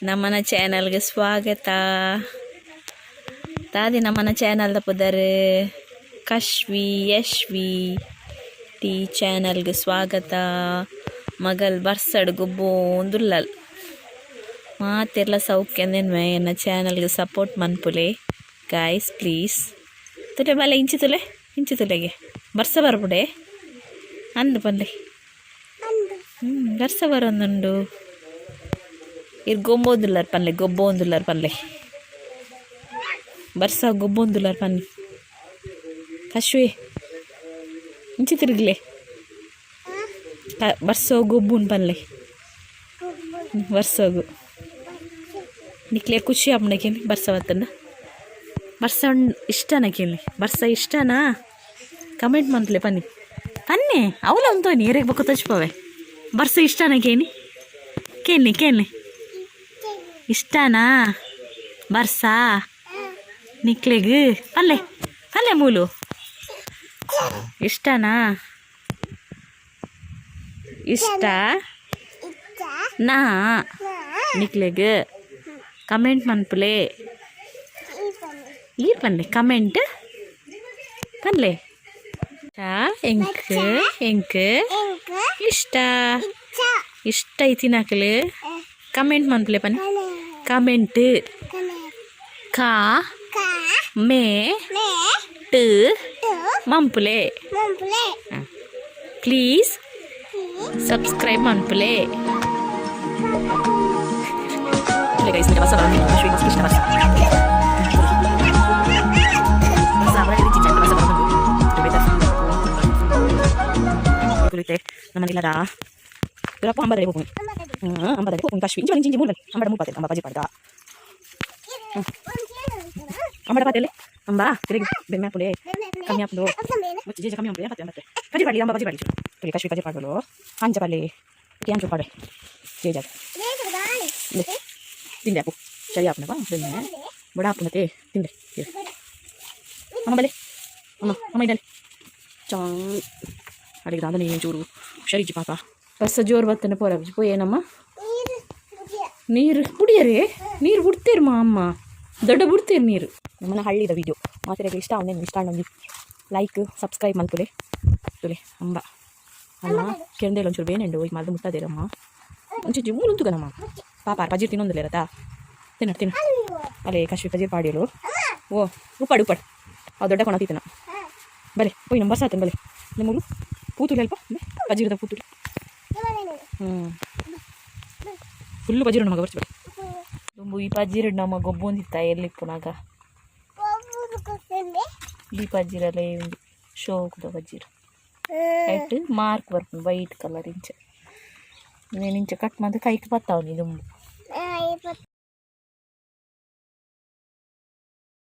ನಮ್ಮನ ಚಾನಲ್ಗೆ ಸ್ವಾಗತ. ತಾದಿ ನಮ್ಮನ ಚಾನಲ್ ತಪ್ಪದರೆ ಕಶ್ವಿ ಯಶ್ವಿ ಟೀ ಚಾನಲ್ಗೆ ಸ್ವಾಗತ. ಮಗಲ್ ಬರ್ಸಡ್ ಗೊಬ್ಬೋಂದುಲ್ಲಲ್ ಮಾತೆಲ್ಲ ಸೌಖ್ಯಂದೇನ್ವೆ ಎನ್ನ ಚಾನಲ್ಗೆ ಸಪೋರ್ಟ್ ಮನ್ಪುಲೆ ಗಾಯ್ಸ್ ಪ್ಲೀಸ್. ತುಲೆ ಬಲೆ ಇಂಚಿ ತುಲೆಗೆ ಬರ್ಸ ಬರ್ಬಿಡೆ ಅಂದು ಪಲ್ಲೆ ಬರ್ಸ ಬರೊಂದುಂಡು ಗೊಬ್ಬೋಂದುಲ್ಲರ್ ಪಲ್ಲೆ ಬರ್ಸ ಗೊಬ್ಬೋಂದುಲ್ಲರ್ ಪನ್ನಿ ಕಶ್ವೆ ಇಂಚಿ ತಿರುಗ್ಲೆ ಬರ್ಸೋ ಗೊಬ್ಬುನ್ ಪಲ್ಲೆ ಬರ್ಸೋಗು ನಿಕ್ಲೆ ಖುಷಿ ಅಪ್ಪನಕೇನಿ ಬರ್ಸ ಬತ್ತಂಡ ಬರ್ಸ ಇಷ್ಟನಕೇನಿ ಬರ್ಸ ಇಷ್ಟನಾ ಕಮೆಂಟ್ ಮಂತ್ಲೆ ಪನ್ನಿ ಅವಲ ಉಂತೋನಿ ಏರೆಗೆ ಬಕ್ಕ ತಚ್ಪವೆ ಬರ್ಸ ಇಷ್ಟನಕೇನಿ ಕೇಳಿ ಇಷ್ಟನಾ ಬರ್ಸ ನಿಕ್ಲೆಗ್ ಪಲ್ಲೆ ಮೂಲು ಇಷ್ಟನಾ ಇಷ್ಟ ನಾ ನಿಕ್ಲೆಗ್ ಕಮೆಂಟ್ ಮನ್ಪುಲೆ ಈ ಪನ್ಲೆ ಕಮೆಂಟ್ ಪನ್ಲೆ ಎಂಕ್ ಇಷ್ಟ ಐತಿ ನಾಕಲು ಕಮೆಂಟ್ ಮನ್ಪುಲೆ ಪನ್ನಿ ಕಮೆಂಟ್ ಕಾ ಮೇ ಟ್ ಮಂಪುಲೆ ಪ್ಲೀಸ್ ಸಬ್ಸ್ಕ್ರೈಬ್ ಮನ್ಪುಲೆ. ನಮ್ಮನೆಲ್ಲರ ಇವರಪ್ಪ ಅಂಬರೇ ಹೋಗಿ ಕಶ್ವಿ ಇಂಚಿ ಮೂಲ ಅಂಬಡ ಮೂಪಾತೆ ಅಂಬ ಬಜಿ ಪಡ್ದ ಅಂಬಡ ಪಾತೆಲೆ ಅಂಬ ತಿರುಗಿ ಬೆಮ್ಮೆ ಹಾಪುಲೆ ಕಮ್ಮಿ ಹಾಪುಲು ಜೇಜ ಕಮ್ಮಿ ಹಾಪುಲೆ ಮತ್ತೆ ಬಜಿ ಪಾಡಿ ಅಂಬ ಬಜಿ ಪಾಡಿ ತುಳಿ ಕಶ್ವಿ ಬಜಿ ಪಾಡಲು ಹಂಚ ಪಾಲೆ ಕ್ಯಾಂಚು ಪಾಡೆ ಜೇಜ ತಿಂದೆ ಹಾಪು ಸರಿ ಹಾಪುನಪ್ಪ ಬೆಮ್ಮೆ ಬಡ ಹಾಪುನತೆ ತಿಂದೆ ಅಮ್ಮ ಬಲೆ ಅಮ್ಮ ಇದ್ದಲೆ ಚಾಂಗ್ ಅಡಿಗೆ ಅದನ್ನೇ ಚೂರು ಹುಷಾರಿಜ್ಜಿ ಪಾಪ ಬಸ್ಸ ಜೋರು ಬತ್ತನೆ ಪೋರಬ್ಜಿ ಪೋಯೇನಮ್ಮ ನೀರು ಕುಡಿಯರೇ ನೀರು ಬಿಡ್ತೀರಿ ಅಮ್ಮ ದೊಡ್ಡ ಬಿಡ್ತೀರಿ ನೀರು. ನಮ್ಮನ್ನ ಹಳ್ಳಿದ ವಿಡಿಯೋ ಮಾತ್ರ ಇಷ್ಟ ಅವನೇನು ಇಷ್ಟ ಅನ್ನೋದು ಲೈಕ್ ಸಬ್ಸ್ಕ್ರೈಬ್ ಮಲ್ಪುಲೆ ತುಲೆ ಅಂಬ ಅಮ್ಮ ಕೆಂದೇಳು ಒಂಚೂರು ಬೇನೆಂಡು ಈಗ ಮದ್ದು ಮುಟ್ಟದೇರಮ್ಮ ಒಂಚೂರು ಮೂಲುಂತುಗನಮ್ಮ ಪಾಪ ಪಜೀರ್ ತಿನ್ನೊಂದಿಲ್ಲ ಇರತ್ತಾ ತಿನ್ನ ಅಲ್ಲೇ ಕಶ್ವಿ ಪಜೀರ್ ಪಾಡಿಯಲು ಓ ಉಪ್ಪಾಡು ಅವು ದೊಡ್ಡ ಕೊಣ ತೀತನ ಬಲೆ ಹೋಯ್ ನಮ್ಮ ಬರ್ಸಾತನ ಬಲೆ ನಿಮ್ಮೂರು ಪೂತುಲಿ ಅಲ್ಪ ಪಜೀರದ ಪೂತುಲಿ ಫುಲ್ಲು ಪಜೀರು ನಮಗೆ ಬರ್ಸ್ಬೇಡ ತುಂಬ ಈ ಪಜೀರು ನಮ್ಮ ಗೊಬ್ಬೊಂದಿತ್ತ ಎಲ್ಲಿ ಪುನಾಗ ಈ ಪಜೀರಲ್ಲೇ ಶೋಕದ ಪಜೀರು ಐಟ್ ಮಾರ್ಕ್ ಬರ್ಪುಂಡು ವೈಟ್ ಕಲರ್ ಇಂಚ ಕಟ್ ಮಾಡಿ ಕೈಗೆ ಬತ್ತಾವ ನೀನು